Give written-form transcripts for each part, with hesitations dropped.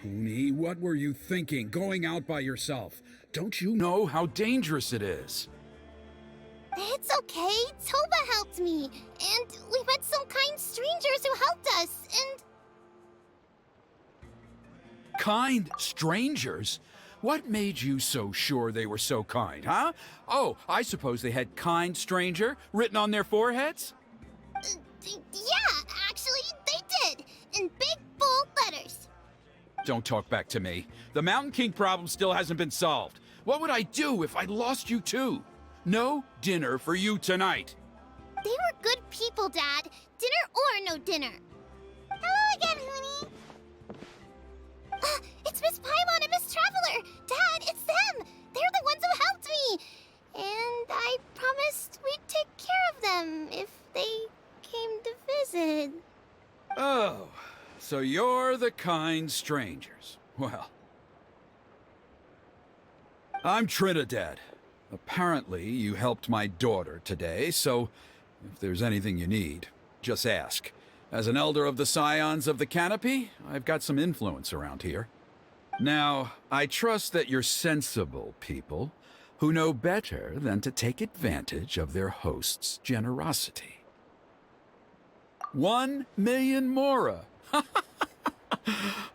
Huni, what were you thinking, going out by yourself? Don't you know how dangerous it is? It's okay. Toba helped me. And we met some kind strangers who helped us. And Kind strangers? What made you so sure they were so kind, huh? Oh, I suppose they had kind stranger written on their foreheads? yeah, actually, they did. In big, bold letters. Don't talk back to me. The Mountain King problem still hasn't been solved. What would I do if I lost you too? No dinner for you tonight. They were good people, Dad. Dinner or no dinner. Hello again, Huni. It's Miss Paimon and Miss Traveler! Dad, it's them! They're the ones who helped me! And I promised we'd take care of them if they came to visit. Oh, so you're the kind strangers. Well, I'm Trinidad. Apparently, you helped my daughter today, so if there's anything you need, just ask. As an elder of the Scions of the Canopy, I've got some influence around here. Now, I trust that you're sensible people who know better than to take advantage of their host's generosity. 1 million mora!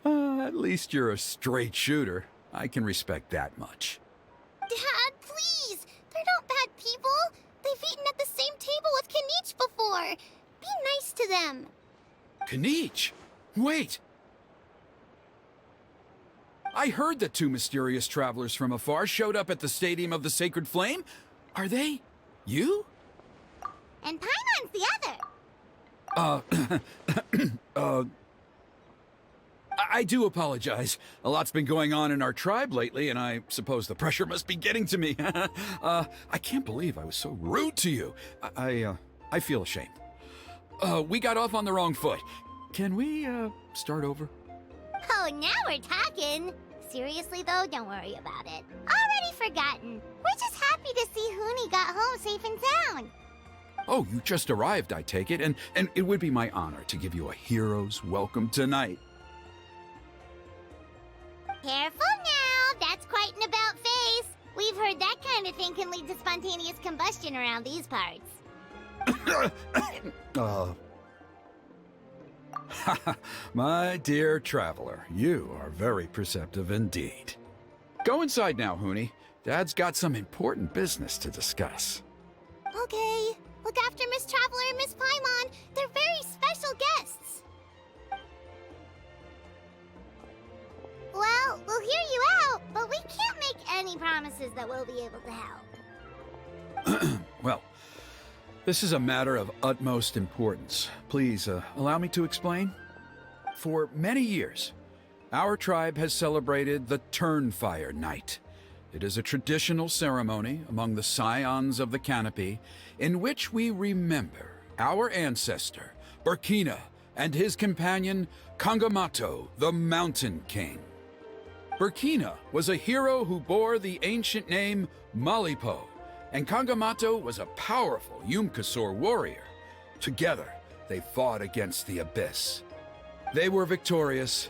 At least you're a straight shooter. I can respect that much. Dad, please! They're not bad people! They've eaten at the same table with Kanich before! Be nice to them! Kanich? Wait! I heard that 2 mysterious travelers from afar showed up at the Stadium of the Sacred Flame. Are they you? And Paimon's the other! I do apologize. A lot's been going on in our tribe lately, and I suppose the pressure must be getting to me. I can't believe I was so rude to you. I feel ashamed. We got off on the wrong foot. Can we, start over? Oh, now we're talking! Seriously though, don't worry about it. Already forgotten. We're just happy to see Huni got home safe and sound. Oh, you just arrived, I take it, and it would be my honor to give you a hero's welcome tonight. Careful now, that's quite an about face. We've heard that kind of thing can lead to spontaneous combustion around these parts. My dear traveler, you are very perceptive indeed. Go inside now, Huni. Dad's got some important business to discuss. Okay, look after Miss Traveler and Miss Paimon. They're very special guests. Well, we'll hear you out, but we can't make any promises that we'll be able to help. Well, this is a matter of utmost importance. Please, allow me to explain. For many years, our tribe has celebrated the Turnfire Night. It is a traditional ceremony among the Scions of the Canopy in which we remember our ancestor, Burkina, and his companion, Kangamato, the Mountain King. Burkina was a hero who bore the ancient name Malipo, and Kangamato was a powerful Yumkasor warrior. Together, they fought against the Abyss. They were victorious,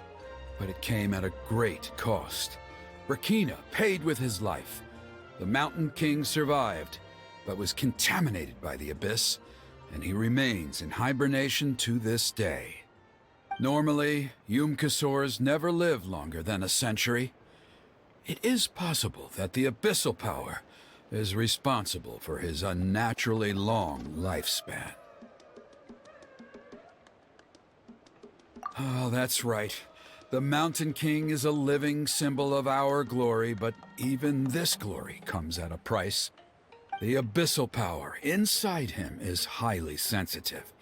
but it came at a great cost. Burkina paid with his life. The Mountain King survived, but was contaminated by the Abyss, and he remains in hibernation to this day. Normally, Yumkasors never live longer than a century. It is possible that the Abyssal Power is responsible for his unnaturally long lifespan. Oh, that's right. The Mountain King is a living symbol of our glory, but even this glory comes at a price. The Abyssal Power inside him is highly sensitive,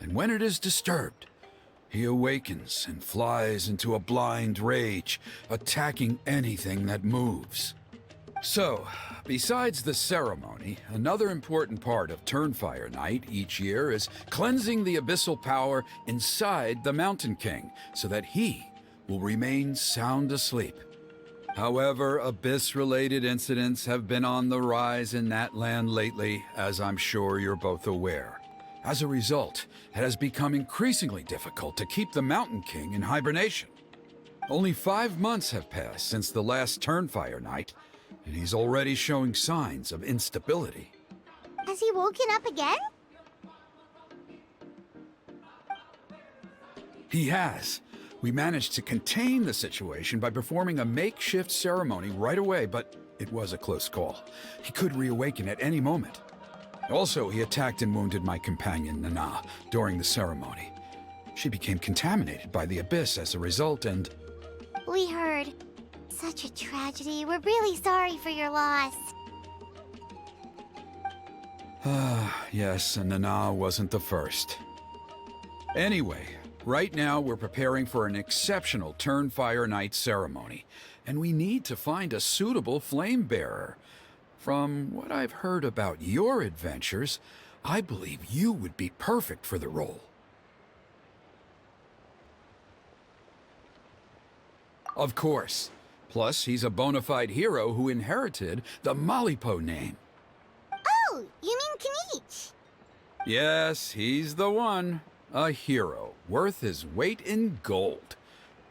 and when it is disturbed, he awakens and flies into a blind rage, attacking anything that moves. So, besides the ceremony, another important part of Turnfire Night each year is cleansing the abyssal power inside the Mountain King so that he will remain sound asleep. However, Abyss-related incidents have been on the rise in NATLAN lately, as I'm sure you're both aware. As a result, it has become increasingly difficult to keep the Mountain King in hibernation. Only 5 months have passed since the last Turnfire night, and he's already showing signs of instability. Has he woken up again? He has. We managed to contain the situation by performing a makeshift ceremony right away, but it was a close call. He could reawaken at any moment. Also, he attacked and wounded my companion, Nana, during the ceremony. She became contaminated by the Abyss as a result, and... We heard. Such a tragedy. We're really sorry for your loss. Yes, and Nana wasn't the first. Anyway, right now we're preparing for an exceptional Turnfire Night ceremony, and we need to find a suitable flame bearer. From what I've heard about your adventures, I believe you would be perfect for the role. Of course. Plus, he's a bona fide hero who inherited the Malipo name. Oh, you mean Kanich? Yes, he's the one. A hero, worth his weight in gold.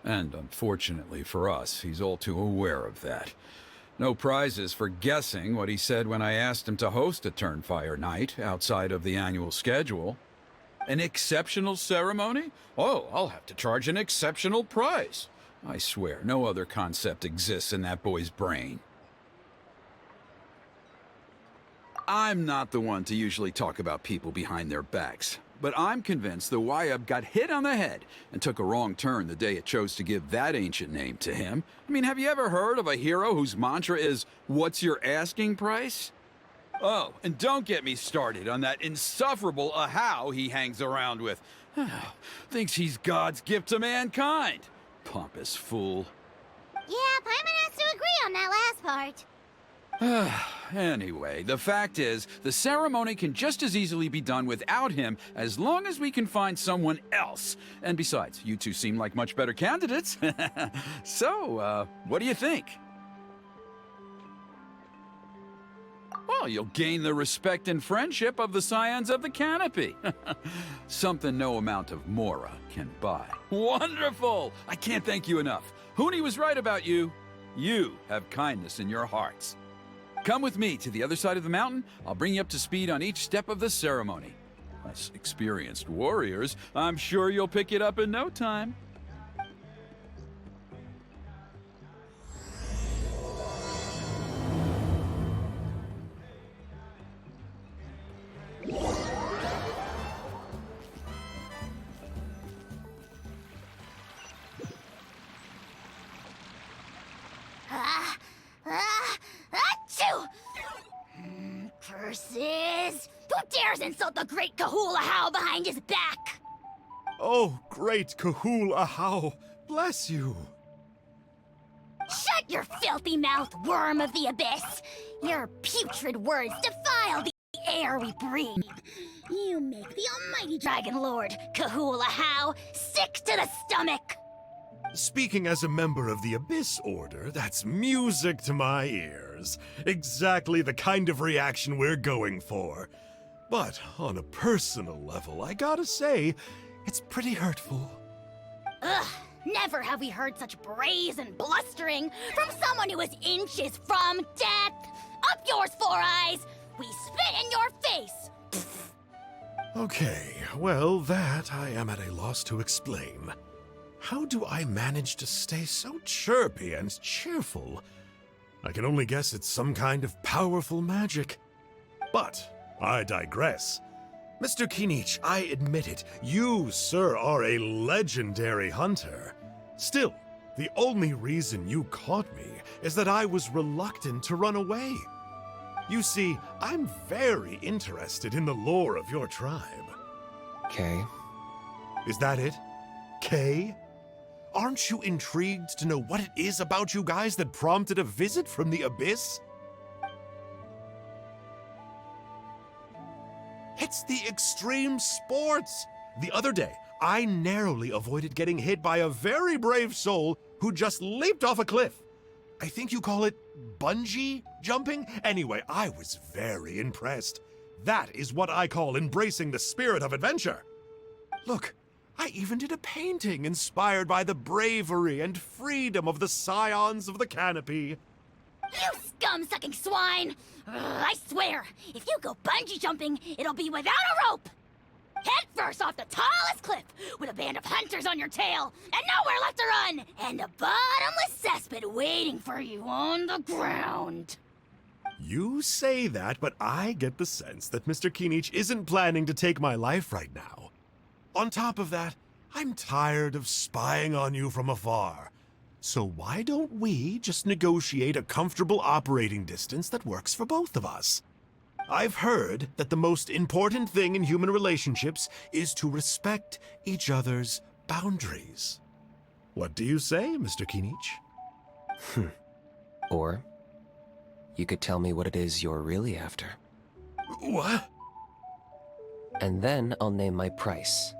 And unfortunately for us, he's all too aware of that. No prizes for guessing what he said when I asked him to host a Turnfire night outside of the annual schedule. An exceptional ceremony? Oh, I'll have to charge an exceptional price. I swear, no other concept exists in that boy's brain. I'm not the one to usually talk about people behind their backs, but I'm convinced the Wyab got hit on the head and took a wrong turn the day it chose to give that ancient name to him. I mean, have you ever heard of a hero whose mantra is, "What's your asking price?" Oh, and don't get me started on that insufferable Ahau he hangs around with. Thinks he's God's gift to mankind. Pompous fool. Yeah, Paimon has to agree on that last part. Anyway, the fact is, the ceremony can just as easily be done without him as long as we can find someone else. And besides, you two seem like much better candidates. So, what do you think? Well, you'll gain the respect and friendship of the Scions of the Canopy. Something no amount of Mora can buy. Wonderful! I can't thank you enough. Huni was right about you. You have kindness in your hearts. Come with me to the other side of the mountain. I'll bring you up to speed on each step of the ceremony. As experienced warriors, I'm sure you'll pick it up in no time. Achoo! Curses! Who dares insult the great Kepahlawanan behind his back? Oh, great Kepahlawanan, bless you. Shut your filthy mouth, worm of the abyss! Your putrid words defile the air we breathe. You make the almighty Dragon Lord, Kepahlawanan, sick to the stomach! Speaking as a member of the Abyss Order, that's music to my ears. Exactly the kind of reaction we're going for. But on a personal level, I gotta say, it's pretty hurtful. Ugh, never have we heard such brazen blustering from someone who is inches from death! Up yours, Four Eyes! We spit in your face! Okay, well, that I am at a loss to explain. How do I manage to stay so chirpy and cheerful? I can only guess it's some kind of powerful magic. But I digress. Mr. Kinich, I admit it, you, sir, are a legendary hunter. Still, the only reason you caught me is that I was reluctant to run away. You see, I'm very interested in the lore of your tribe. Kay. Is that it? Kay? Aren't you intrigued to know what it is about you guys that prompted a visit from the Abyss? It's the extreme sports! The other day, I narrowly avoided getting hit by a very brave soul who just leaped off a cliff. I think you call it bungee jumping? Anyway, I was very impressed. That is what I call embracing the spirit of adventure. Look, I even did a painting inspired by the bravery and freedom of the scions of the canopy. You scum-sucking swine! Ugh, I swear, if you go bungee jumping, it'll be without a rope! Head first off the tallest cliff, with a band of hunters on your tail, and nowhere left to run, and a bottomless cesspit waiting for you on the ground. You say that, but I get the sense that Mr. Kinich isn't planning to take my life right now. On top of that, I'm tired of spying on you from afar. So why don't we just negotiate a comfortable operating distance that works for both of us? I've heard that the most important thing in human relationships is to respect each other's boundaries. What do you say, Mr. Kinich? Or you could tell me what it is you're really after. What? And then I'll name my price.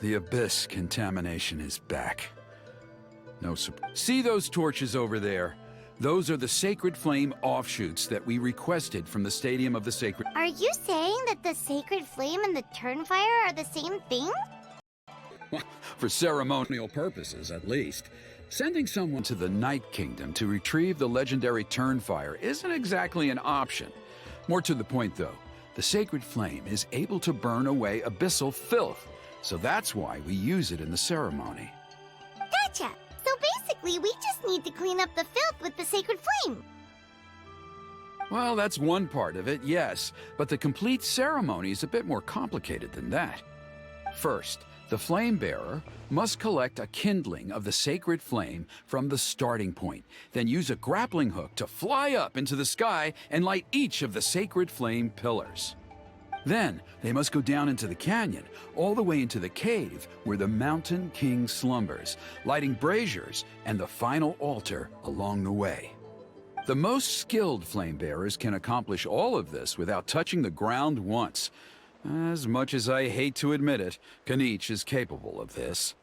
The Abyss contamination is back. No surprise. See those torches over there? Those are the Sacred Flame offshoots that we requested from the Stadium of the Sacred... Are you saying that the Sacred Flame and the Turnfire are the same thing? For ceremonial purposes, at least. Sending someone to the Night Kingdom to retrieve the legendary Turnfire isn't exactly an option. More to the point, though, the Sacred Flame is able to burn away abyssal filth, so that's why we use it in the ceremony. Gotcha! So basically, we just need to clean up the filth with the Sacred Flame. Well, that's one part of it, yes, but the complete ceremony is a bit more complicated than that. First, the flame bearer must collect a kindling of the sacred flame from the starting point, then use a grappling hook to fly up into the sky and light each of the sacred flame pillars. Then, they must go down into the canyon, all the way into the cave where the Mountain King slumbers, lighting braziers and the final altar along the way. The most skilled flame bearers can accomplish all of this without touching the ground once. As much as I hate to admit it, Kinich is capable of this.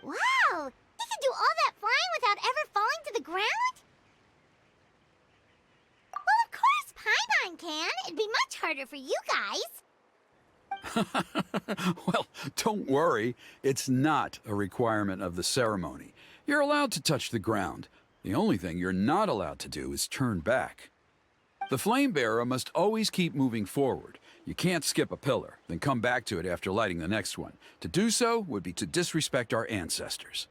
Wow, the ground? Well, of course Paimon can. It'd be much harder for you guys. Well, don't worry. It's not a requirement of the ceremony. You're allowed to touch the ground. The only thing you're not allowed to do is turn back. The flame bearer must always keep moving forward. You can't skip a pillar, then come back to it after lighting the next one. To do so would be to disrespect our ancestors.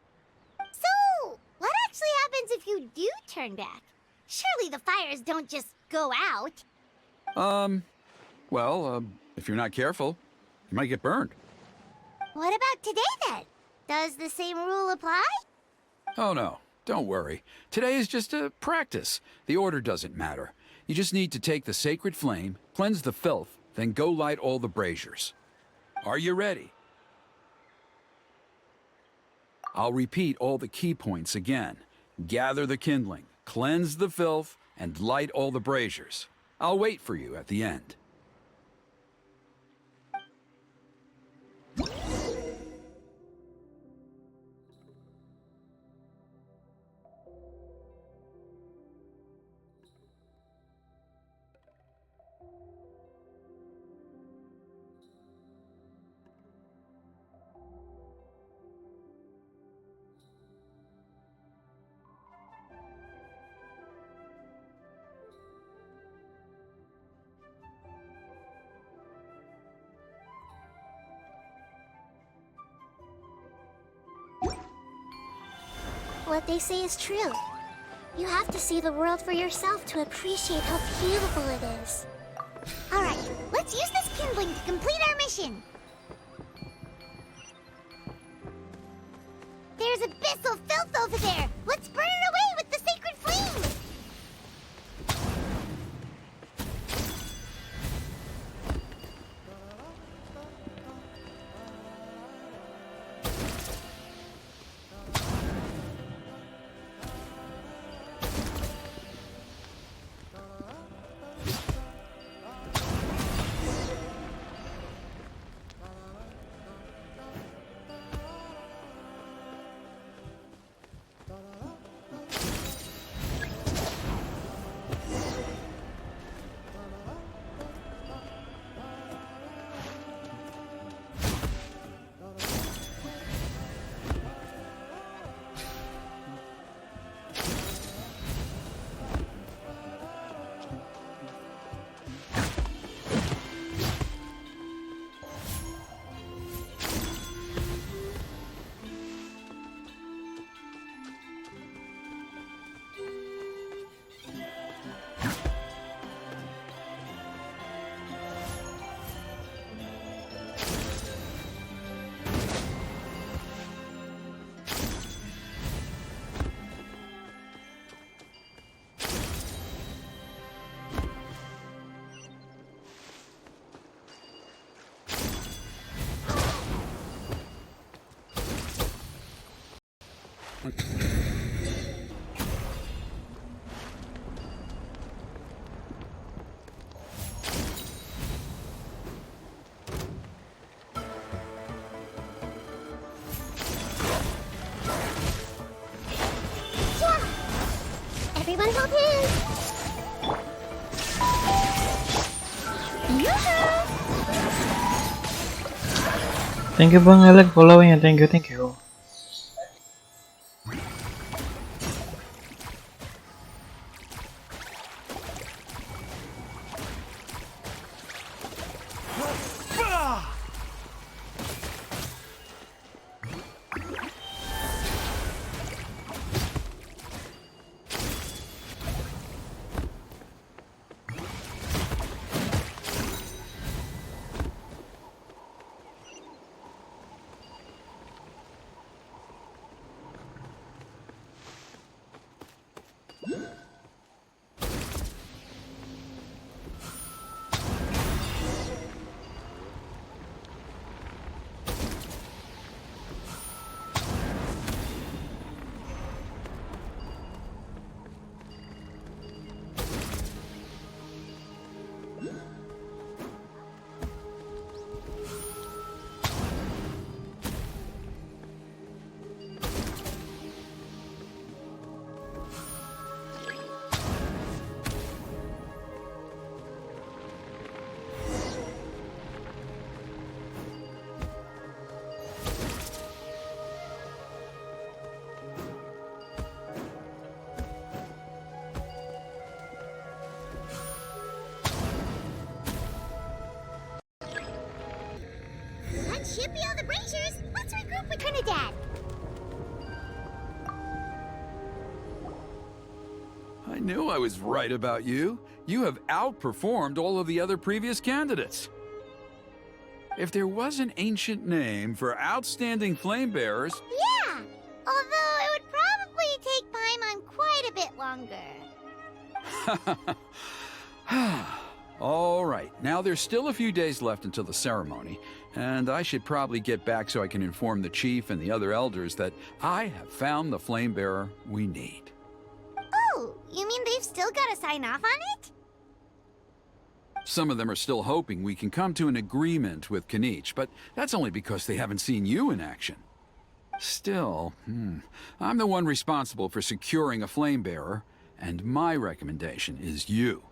So, what actually happens if you do turn back? Surely the fires don't just go out. If you're not careful, you might get burned. What about today then? Does the same rule apply? Oh no, don't worry. Today is just a practice. The order doesn't matter. You just need to take the sacred flame, cleanse the filth, then go light all the braziers. Are you ready? I'll repeat all the key points again. Gather the kindling, cleanse the filth, and light all the braziers. I'll wait for you at the end. What they say is true. You have to see the world for yourself to appreciate how beautiful it is. Alright, let's use this kindling to complete our mission. There's abyssal filth over there. Let's burn it away with the sacred flame. Everyone hold hands! Thank you Bang Alec following ya, thank you. I knew I was right about you. You have outperformed all of the other previous candidates. If there was an ancient name for outstanding flame bearers... Yeah, although it would probably take Paimon quite a bit longer. All right, now there's still a few days left until the ceremony, and I should probably get back so I can inform the chief and the other elders that I have found the flame bearer we need. Oh, you mean they've still got to sign off on it? Some of them are still hoping we can come to an agreement with Kanich, but that's only because they haven't seen you in action. Still, I'm the one responsible for securing a flame bearer, and my recommendation is you.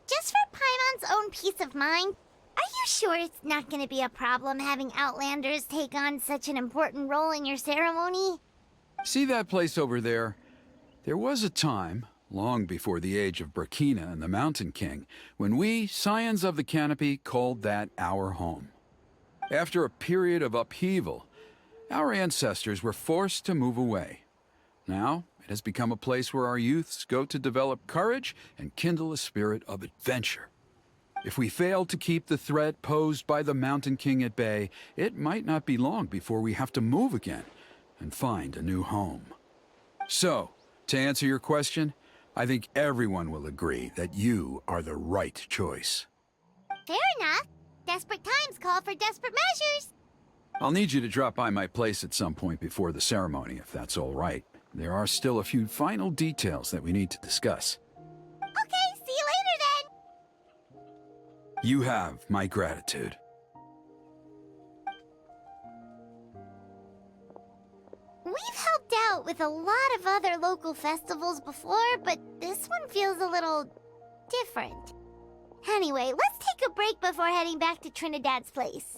Just for Paimon's own peace of mind, are you sure it's not going to be a problem having Outlanders take on such an important role in your ceremony? See that place over there? There was a time, long before the age of Burkina and the Mountain King, when we, Scions of the Canopy, called that our home. After a period of upheaval, our ancestors were forced to move away. Now, it has become a place where our youths go to develop courage and kindle a spirit of adventure. If we fail to keep the threat posed by the Mountain King at bay, it might not be long before we have to move again and find a new home. So, to answer your question, I think everyone will agree that you are the right choice. Fair enough. Desperate times call for desperate measures. I'll need you to drop by my place at some point before the ceremony, if that's all right. There are still a few final details that we need to discuss. Okay, see you later then. You have my gratitude. We've helped out with a lot of other local festivals before, but this one feels a little different. Anyway, let's take a break before heading back to Trinidad's place.